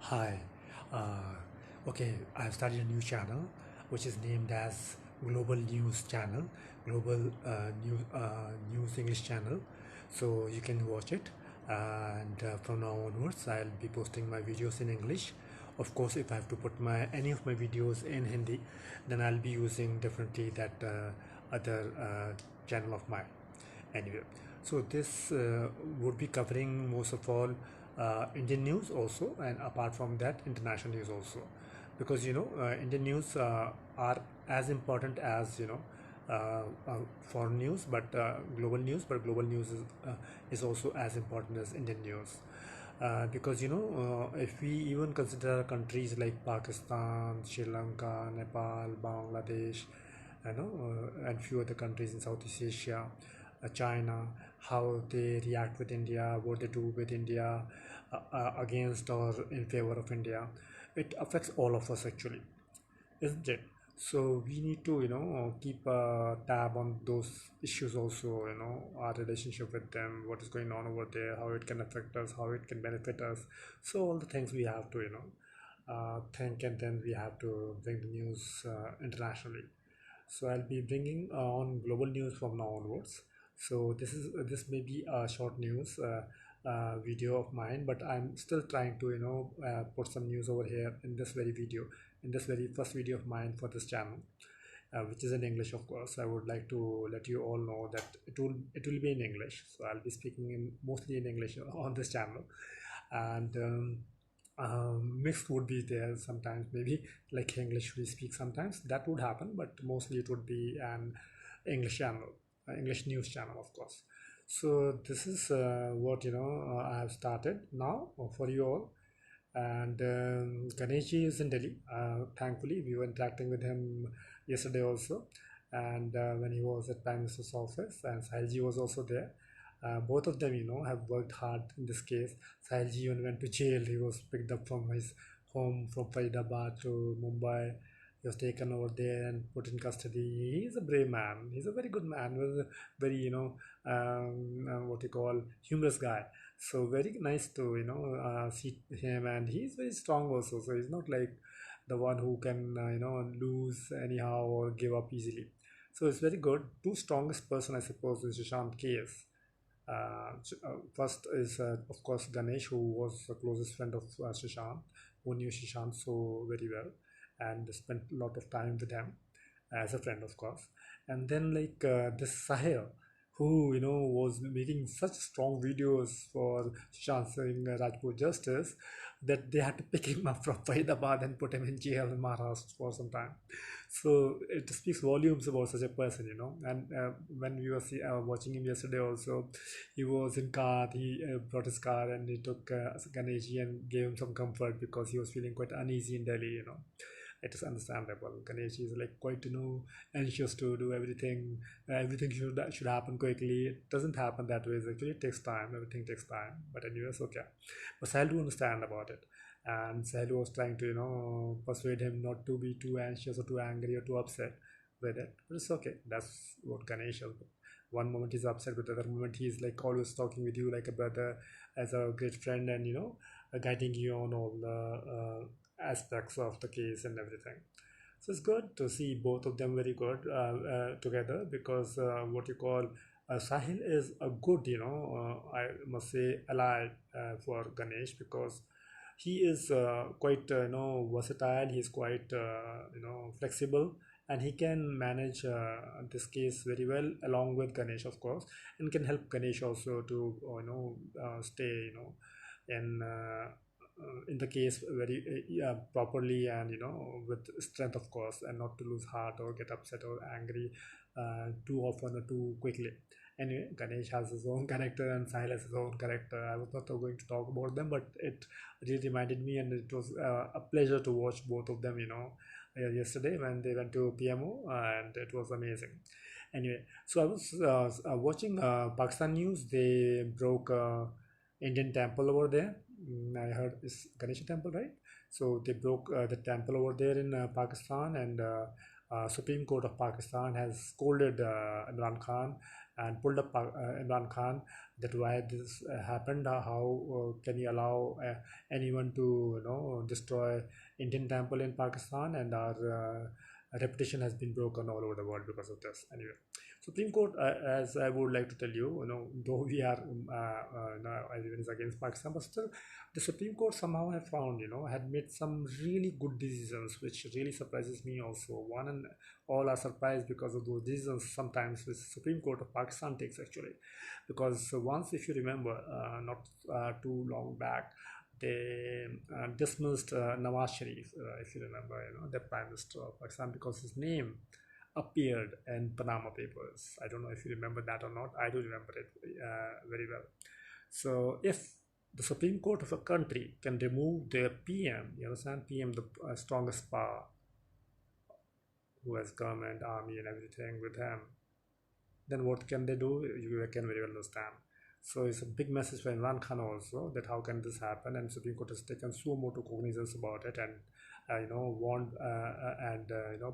Hi. Okay, I've started a new channel which is named as Global News Channel, Global News English Channel. So you can watch it, and from now onwards, I'll be posting my videos in English. Of course, if I have to put my any of my videos in Hindi, then I'll be using definitely that other channel of mine. Anyway, so this would be covering most of all Indian news also, and apart from that international news also, because Indian news are as important as foreign news, but global news is also as important as Indian news. Because if we even consider countries like Pakistan, Sri Lanka, Nepal, Bangladesh, and few other countries in Southeast Asia, China, how they react with India, what they do with India, against or in favor of India, it affects all of us actually, isn't it? So we need to keep a tab on those issues also, our relationship with them, what is going on over there, how it can affect us, how it can benefit us. So all the things we have to think, and then we have to bring the news internationally. So I'll be bringing on global news from now onwards. So this may be a short news video of mine, but I'm still trying to put some news over here in this very video, in this very first video of mine for this channel, which is in English, of course. I would like to let you all know that it will be in English. So I'll be speaking in mostly in English on this channel, and mixed would be there sometimes, maybe like English we speak sometimes, that would happen, but mostly it would be an English channel, English news channel, of course. So this is what I have started now for you all. And Ganeshi is in Delhi. Thankfully, we were interacting with him yesterday also, and when he was at Prime Minister's office, and Sahilji was also there. Both of them, have worked hard in this case. Sahilji even went to jail. He was picked up from his home from Faridabad to Mumbai. He was taken over there and put in custody. He's a brave man. He's a very good man. Was a very, what you call humorous guy. So very nice to see him, and he's very strong also. So he's not like the one who can lose anyhow or give up easily. So it's very good. Two strongest person, I suppose, is Shashant KS. First is, of course, Ganesh, who was the closest friend of Shishant, who knew Shishant so very well and spent a lot of time with him as a friend, of course. And then, like, this Sahil, who was making such strong videos for Shishant Singh Rajput Justice, that they had to pick him up from Faridabad and put him in jail in Maharashtra for some time. So it speaks volumes about such a person, And when we were watching him yesterday, also, he was in car. He brought his car and he took Ganeshi and gave him some comfort because he was feeling quite uneasy in Delhi. It is understandable. Ganeshi is like quite anxious to do everything. Everything should happen quickly. It doesn't happen that way. Actually, it takes time. Everything takes time. But anyway, it's okay. But Sahil do understand about it, and Sahil was trying to persuade him not to be too anxious or too angry or too upset with it. But it's okay. That's what Ganesh is. One moment he's upset, but the other moment he's like always talking with you like a brother, as a great friend, and guiding you on all the aspects of the case and everything. So it's good to see both of them very good together, because what you call Sahil is a good, I must say, ally for Ganesh, because he is quite versatile. He's quite flexible, and he can manage this case very well along with Ganesh, of course, and can help Ganesh also to stay in the case very yeah, properly, and with strength, of course, and not to lose heart or get upset or angry too often or too quickly. Anyway, Ganesh has his own character and Sahil has his own character. I was not going to talk about them, but it really reminded me, and it was a pleasure to watch both of them yesterday when they went to PMO, and it was amazing. Anyway, so I was watching Pakistan news. They broke Indian temple over there. I heard it's Ganesha temple, right? So they broke the temple over there in Pakistan, and Supreme Court of Pakistan has scolded Imran Khan and pulled up Imran Khan, that why this happened, how can you allow anyone to destroy Indian temple in Pakistan, and our reputation has been broken all over the world because of this. Anyway, Supreme Court, as I would like to tell you, though we are now everyone is against Pakistan, but still the Supreme Court somehow have found, had made some really good decisions, which really surprises me also. One and all are surprised because of those decisions sometimes which Supreme Court of Pakistan takes actually. Because once, if you remember, not too long back, they dismissed Nawaz Sharif, if you remember, the Prime Minister of Pakistan, because his name appeared in Panama Papers. I don't know if you remember that or not. I do remember it very well. So if the Supreme Court of a country can remove their PM, you understand, PM, the strongest power, who has government, army, and everything with him, then what can they do? You can very well understand. So it's a big message for Imran Khan also, that how can this happen, and Supreme Court has taken so much cognizance about it, and warned and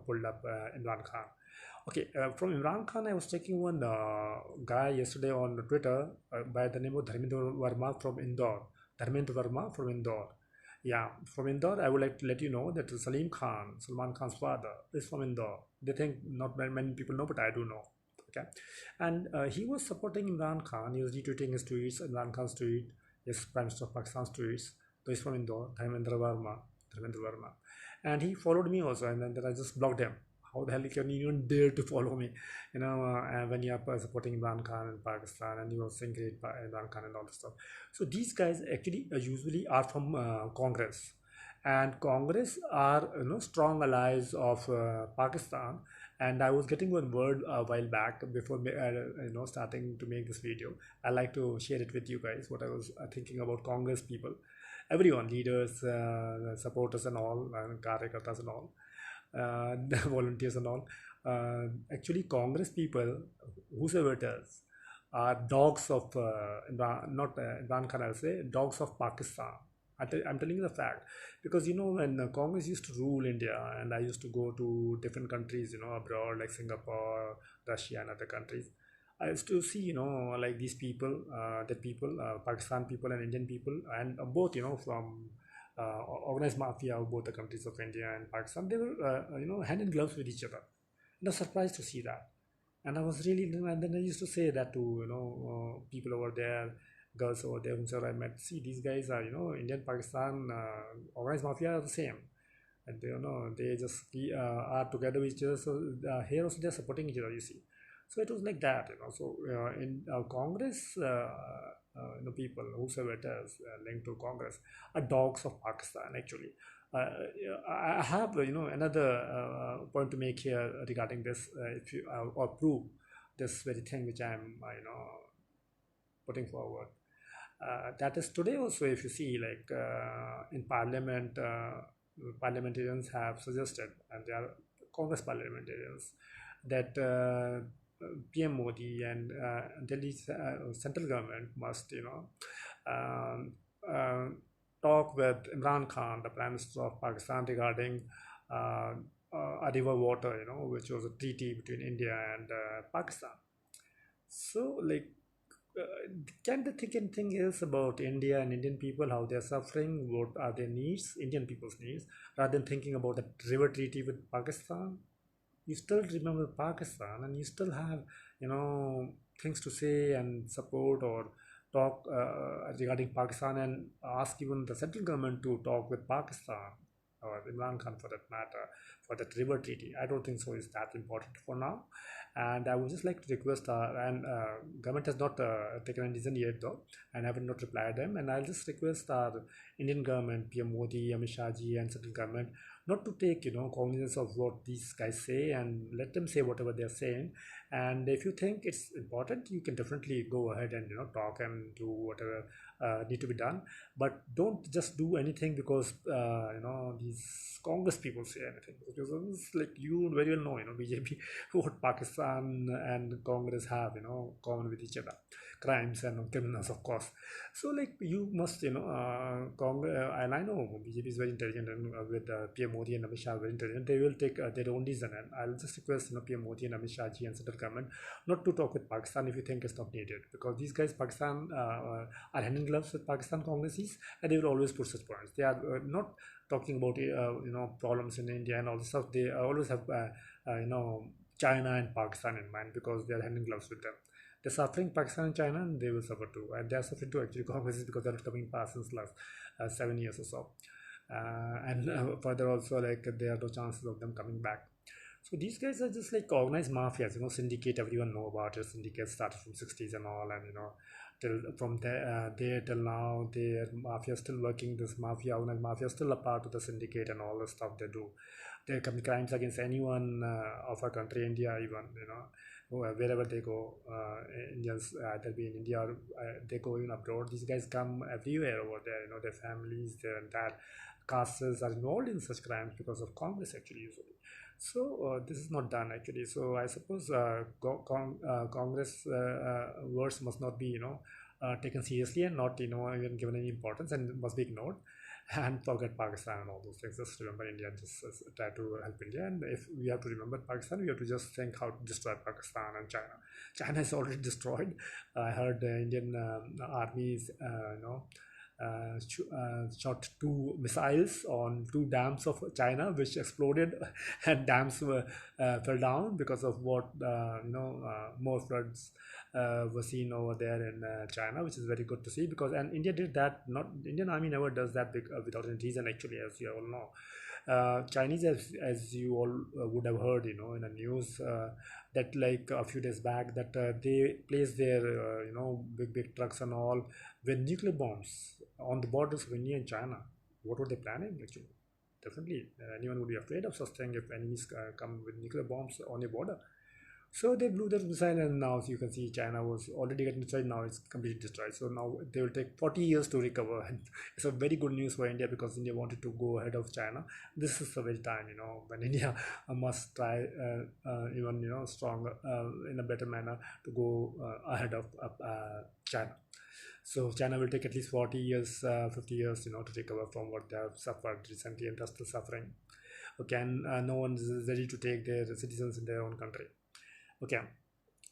pulled up Imran Khan. Okay, from Imran Khan, I was checking one guy yesterday on Twitter by the name of Dharmendra Verma from Indore. Dharmendra Verma from Indore. Yeah, from Indore, I would like to let you know that Salman Khan's father, is from Indore. They think not many people know, but I do know. Okay, and he was supporting Imran Khan. He was retweeting his tweets, Imran Khan's tweet, his Prime Minister of Pakistan's tweets. So he's from Indore, Dharmendra Verma, and he followed me also, and then I just blocked him. How the hell can you even dare to follow me? When you are supporting Imran Khan in Pakistan, and you are saying great Imran Khan and all this stuff. So these guys actually usually are from Congress, and Congress are strong allies of Pakistan. And I was getting one word a while back before starting to make this video. I like to share it with you guys, what I was thinking about Congress people, everyone, leaders, supporters and all, karyakartas and all, volunteers and all. Actually, Congress people, whosoever it is, are dogs of not Imran Khan, I'll say dogs of Pakistan. I'm telling you the fact, because when Congress used to rule India, and I used to go to different countries, abroad, like Singapore, Russia, and other countries, I used to see, like these people, Pakistan people and Indian people, and both, from organized mafia of both the countries of India and Pakistan, they were, hand in gloves with each other. And I was surprised to see that. And I was really, and then I used to say that to, people over there, girls over there, whomsoever I met. See, these guys are, Indian, Pakistan, organized mafia are the same. And they just are together with each other. So here also they're supporting each other, you see. So it was like that, So in Congress, people, whosoever it is, linked to Congress, are dogs of Pakistan, actually. I have, another point to make here regarding this, if you or prove this very thing which I'm, putting forward. That is today also, if you see, like in Parliament, parliamentarians have suggested, and they are Congress parliamentarians, that PM Modi and Delhi central government must, um, talk with Imran Khan, the Prime Minister of Pakistan, regarding a river water, which was a treaty between India and Pakistan. So, like, can they think anything else about India and Indian people, how they're suffering, what are their needs, Indian people's needs, rather than thinking about the river treaty with Pakistan? You still remember Pakistan, and you still have, things to say and support or talk regarding Pakistan, and ask even the central government to talk with Pakistan, or Imran Khan for that matter, for that river treaty. I don't think so is that important for now. And I would just like to request, and government has not taken a decision yet though, and I will not reply them. And I'll just request our Indian government, PM Modi, Amit Shah ji, and central government, not to take cognizance of what these guys say, and let them say whatever they're saying. And if you think it's important, you can definitely go ahead and talk and do whatever need to be done. But don't just do anything because these Congress people say anything, because it's like you very well know, BJP, what Pakistan and Congress have, common with each other, crimes and criminals, of course. So like you must, Congress, and I know BJP is very intelligent, and with PM Modi and Amit Shah very intelligent. They will take their own reason, and I'll just request PM Modi and Amit Shah ji and central government not to talk with Pakistan if you think it's not needed, because these guys, Pakistan, are hand in gloves with Pakistan Congresses, and they will always put such points. They are not talking about problems in India and all this stuff. They always have China and Pakistan in mind, because they are hand in gloves with them. They're suffering, Pakistan and China, and they will suffer too. And they are suffering too, actually, Congresses, because they're not coming past since last 7 years or so. And further also, like, there are no chances of them coming back. So these guys are just like organized mafias, syndicate. Everyone know about it. Syndicate started from 60s and all, and till from there till now, their mafia is still working. This mafia, organized mafia, is still a part of the syndicate and all the stuff they do. They commit crimes against anyone of our country, India, even wherever they go. Indians, either be in India or they go even abroad. These guys come everywhere over there. Their families, their entire castes are involved in such crimes because of Congress, actually, usually. So this is not done, actually. So I suppose Congress words must not be taken seriously, and not even given any importance, and must be ignored, and forget Pakistan and all those things. Just remember India, just try to help India. And if we have to remember Pakistan, we have to just think how to destroy Pakistan and China. China is already destroyed. I heard the Indian armies shot two missiles on two dams of China, which exploded, and dams fell down because of what more floods were seen over there in China, which is very good to see. Because and India did that. Not Indian army never does that without any reason, actually, as you all know. Chinese, as you all would have heard, in the news, that like a few days back, that they placed their big trucks and all with nuclear bombs on the borders of India and China. What were they planning, actually? Definitely, anyone would be afraid of such thing if enemies come with nuclear bombs on your border. So they blew that missile, and now, so you can see, China was already getting destroyed. Now it's completely destroyed. So now they will take 40 years to recover, and it's a very good news for India, because India wanted to go ahead of China. This is the very time, when India must try even stronger in a better manner to go ahead of China. So China will take at least 40 years, 50 years, to recover from what they have suffered recently, and are still suffering. Okay, and no one is ready to take their citizens in their own country. Okay,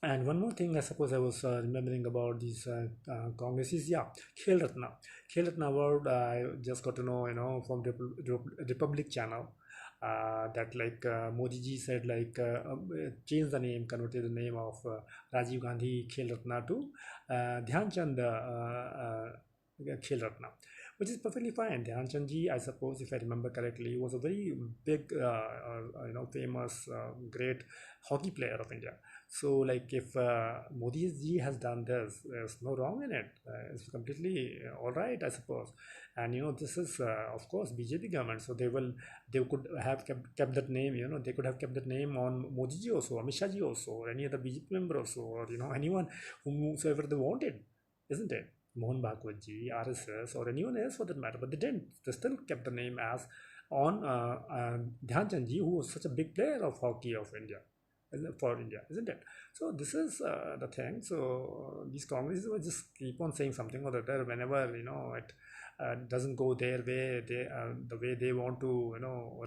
and one more thing, I suppose I was remembering about these congresses. Yeah, Khel Ratna. Khel Ratna award, I just got to know, from Republic channel, that like Modi ji said, like change the name, converted the name of Rajiv Gandhi Khel Ratna to Dhyan Chand Khel Ratna, which is perfectly fine. Dhyan Chand ji, I suppose, if I remember correctly, was a very big, famous, great hockey player of India. So, like, if Modi ji has done this, there's no wrong in it. It's completely all right, I suppose. And this is, of course, BJP government. So they could have kept that name. They could have kept that name on Modi ji also, Amit Shah ji also, or any other BJP member also, or anyone whomsoever they wanted, isn't it? Mohan Bhagwat ji, RSS, or anyone else for that matter, but they didn't. They still kept the name as on Dhyan Chand ji, who was such a big player of hockey of India, for India, isn't it? So this is the thing. So these Congresses will just keep on saying something or the other whenever it doesn't go their way, the way they want to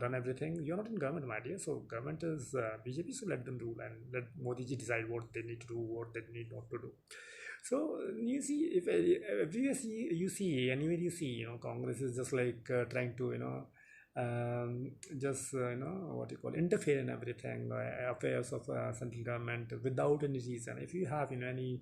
run everything. You're not in government, my dear. So government is BJP, so let them rule, and let Modi ji decide what they need to do, what they need not to do. So you see, if everywhere you see, anywhere you see, Congress is just like trying to, just what you call, interfere in everything, affairs of central government without any reason. If you have any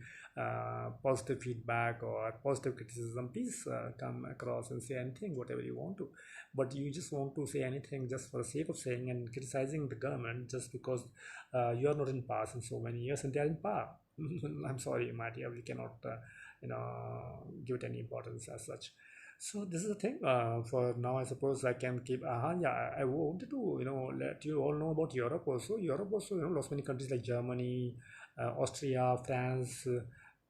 positive feedback or positive criticism, please come across and say anything, whatever you want to. But you just want to say anything just for the sake of saying and criticizing the government just because you are not in power in so many years and they are in power. I'm sorry, my dear, we cannot, give it any importance as such. So this is the thing. For now, I suppose I can keep. Yeah, I wanted to, let you all know about Europe also. Europe also, lots many countries like Germany, Austria, France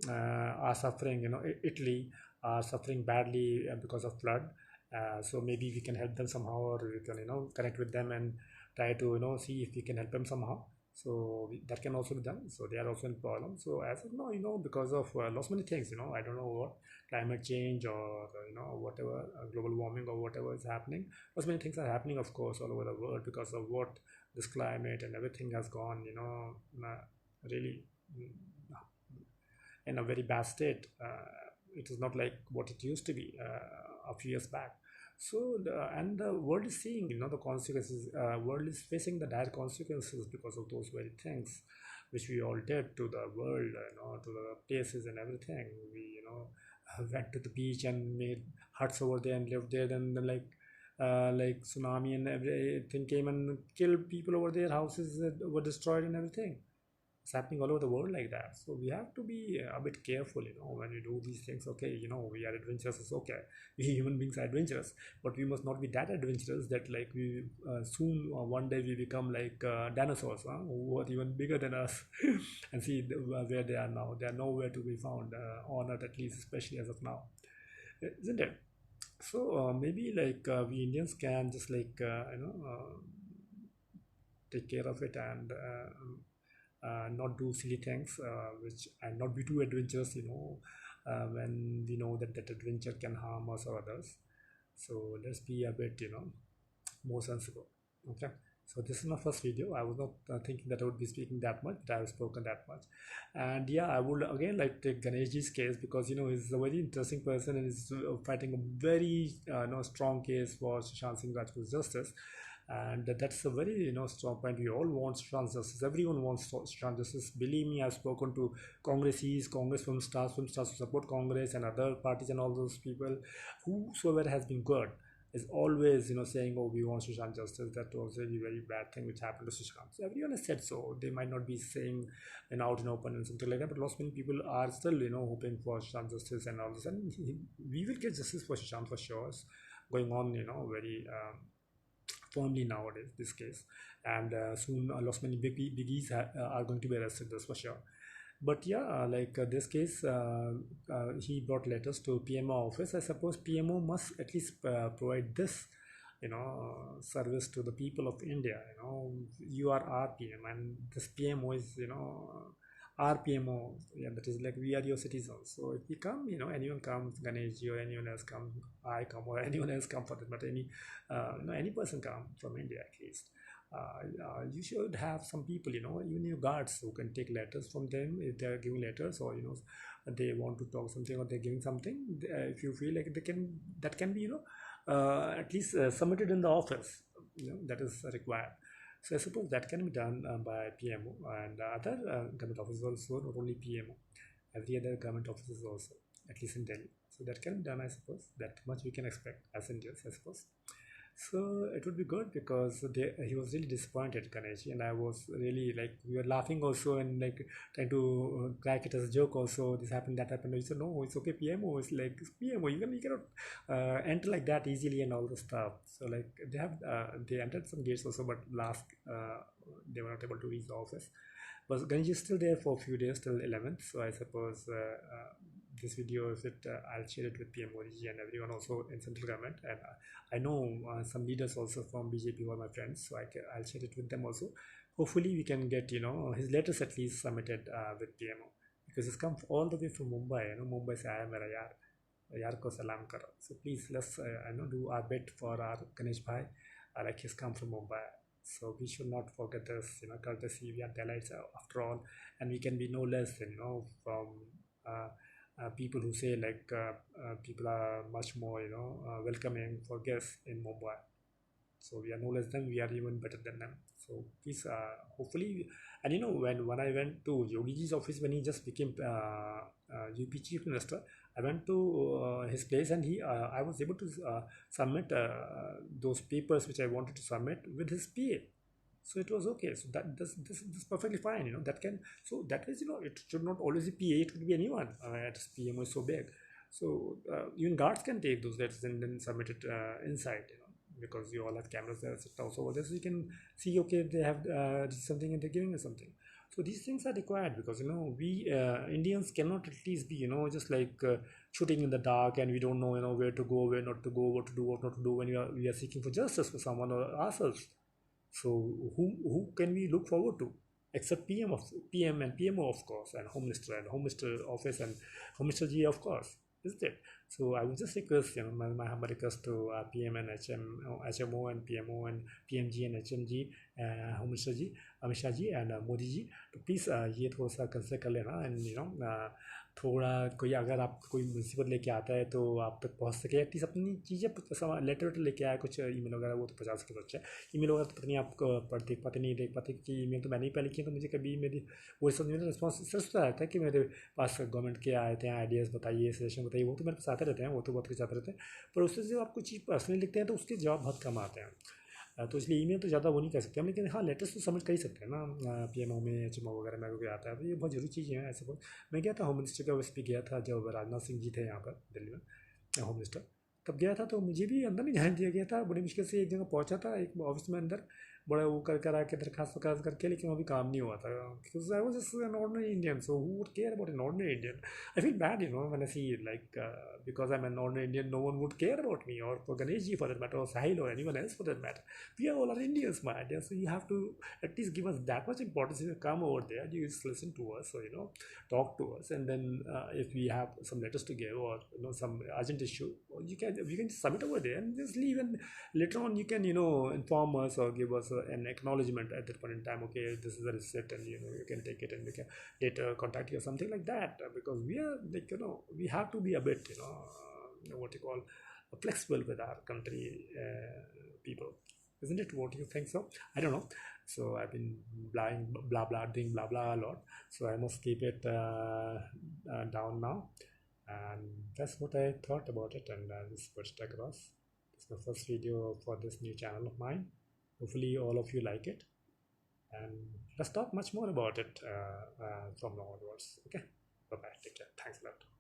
are suffering. Italy are suffering badly because of flood. So maybe we can help them somehow, or we can connect with them and try to see if we can help them somehow. So that can also be done. So they are also in problem. So as of now, because of lots many things, I don't know what climate change, or whatever, global warming or whatever is happening. Lots many things are happening, of course, all over the world because of what this climate and everything has gone, really, mm, in a very bad state. It is not like what it used to be a few years back. So and the world is seeing the consequences. World is facing the dire consequences because of those very things which we all did to the world, to the places and everything. We went to the beach and made huts over there and lived there. Then like tsunami and everything came and killed people over there. Houses were destroyed and everything. It's happening all over the world like that. So we have to be a bit careful, when we do these things. Okay, we are adventurous, it's okay. We human beings are adventurous, but we must not be that adventurous that like we soon or one day we become like dinosaurs, who are even bigger than us. And see where they are now. They are nowhere to be found on earth, at least, especially as of now, isn't it? So maybe like we Indians can just like take care of it, and not do silly things, which and not be too adventurous, when we know that that adventure can harm us or others. So let's be a bit, more sensible. Okay. So this is my first video. I was not thinking that I would be speaking that much, but I have spoken that much. And yeah, I would again like to take Ganeshji's case, because he's a very interesting person and is fighting a very strong case for Sushant Singh Rajput's justice. And that's a very strong point. We all want strong justice. Everyone wants strong justice. Believe me, I've spoken to Congress film stars who support Congress and other parties, and all those people. Whosoever has been good is always saying, oh, we want Sushant justice. That was a very very bad thing which happened to Sushant. So everyone has said so. They might not be saying out in open and something like that, but lots many people are still hoping for Sushant justice and all this, and we will get justice for Sushant for sure. It's going on very firmly nowadays, this case. And soon lots many biggies are going to be arrested, that's for sure. But yeah, like this case, he brought letters to PMO office. I suppose PMO must at least provide this service to the people of India. You are our PM, and this PMO is our PMO. Yeah, that is like we are your citizens. So if we come, anyone comes, Ganesh or anyone else come, I come, or anyone else come for that, but any person come from India at least. You should have some people, even your guards, who can take letters from them if they are giving letters, or they want to talk something, or they're giving something. If you feel like that can be at least submitted in the office, that is required. So I suppose that can be done by PMO and other government offices also, not only PMO. Every other government offices also, at least in Delhi. So that can be done, I suppose. That much we can expect as Indians, I suppose. So it would be good, because he was really disappointed, Ganesh, and I was really like, we were laughing also and like trying to crack it as a joke also. This happened, that happened. He said, no, it's okay. PMO is like, it's PMO. You cannot enter like that easily and all the stuff. So like they entered some gates also, but last they were not able to reach the office. But Ganesh is still there for a few days till 11th. So I suppose this video is it. I'll share it with PM Modi and everyone also in central government, and I know some leaders also from BJP who are my friends, so I'll share it with them also. Hopefully we can get his letters at least submitted with PMO, because it's come all the way from Mumbai. Mumbai se aaya mera yaar ko salam karo. So please let's do our bit for our Ganesh bhai, like he's come from Mumbai. So we should not forget this, courtesy. We are delights after all, and we can be no less than from people who say like people are much more welcoming for guests in Mumbai. So we are no less than, we are even better than them. So please, hopefully, and when I went to Yogiji's office when he just became UP Chief Minister, I went to his place, and I was able to submit those papers which I wanted to submit with his PA. So it was okay. So this is perfectly fine. That can, so that is it should not always be PA. It could be anyone. PMO is so big. So even guards can take those letters and then submit it inside. Because you all have cameras there, etc. So over there, so you can see, okay, they have something and they're giving us something. So these things are required, because we Indians cannot at least be just like shooting in the dark, and we don't know, where to go, where not to go, what to do, what not to do, when we are seeking for justice for someone or ourselves. So who can we look forward to except PM and PMO, of course, and Home Minister and Home Minister office and Home Minister G, of course, isn't it? So I would just request, my humble request to PM and HMO and PMO and PMG and HMG, Home Minister Ji, Amit Shah Ji and Modi Ji, to please ये थोड़ा सा consider कर लेना, and थोड़ा कोई अगर आप कोई मुसीबत लेके आता है तो आप तक पहुंच सके, एटलीस्ट अपनी चीज़ें लेटर वेटर लेके आया, कुछ ईमेल वगैरह, वो तो 50 तो अच्छा है। ईमेल वगैरह तो पता नहीं आप देख पाते नहीं देख पाते, क्योंकि ईमेल तो मैंने ही पहले किया, तो मुझे कभी मेरी वो सब मेरा रिस्पॉन्स सिर्फ आता है कि मेरे पास गवर्नमेंट के आए थे आइडियाज़ बताइए, सजेशन बताइए, वो तो मेरे पास आते रहते हैं, वो तो बहुत कुछ आते रहते हैं, पर उससे जो आप कुछ चीज़ पर्सनली लिखते हैं तो उसके जवाब बहुत कम आते हैं। तो इसलिए ईमेल तो ज़्यादा वो नहीं कर सकते हम, लेकिन हाँ लेटर्स तो सबमिट कर ही सकते हैं ना, PMO में HMO वगैरह में कोई आता है, तो ये बहुत ज़रूरी चीज़ है। ऐसे बहुत मैं गया था होम मिनिस्टर के ऑफिस भी गया था, जब राजनाथ सिंह जी थे यहाँ पर दिल्ली में होम मिनिस्टर, तब गया था, तो मुझे भी अंदर नहीं जाने दिया गया था, बड़ी मुश्किल से एक जगह पहुँचा था, एक ऑफिस में अंदर बड़ा वो कर आके दरखास्त वखास्त करके, लेकिन अभी काम नहीं हुआ था, because I was just an ordinary Indian, so who would care about an ordinary Indian. I feel bad, when I see like because I'm an ordinary Indian, no one would care about me, or for Ganesh ji for that matter, or Sahil or anyone else for that matter. We are all are Indians, my idea, so you have to at least give us that much importance. If you come over there, you just listen to us, or talk to us, and then if we have some letters to give, or some urgent issue, or we can just submit over there and just leave, and later on you can inform us or give us an acknowledgement at that point in time. Okay, this is the receipt, and you can take it, and we can later contact you or something like that, because we are like we have to be a bit what you call flexible with our country people, isn't it? What do you think? So I don't know, so I've been blah blah doing blah blah a lot, so I must keep it down now, and that's what I thought about it, and just put it across. It's my first video for this new channel of mine. Hopefully all of you like it, and let's talk much more about it from now onwards. Okay, bye bye, take care, thanks a lot.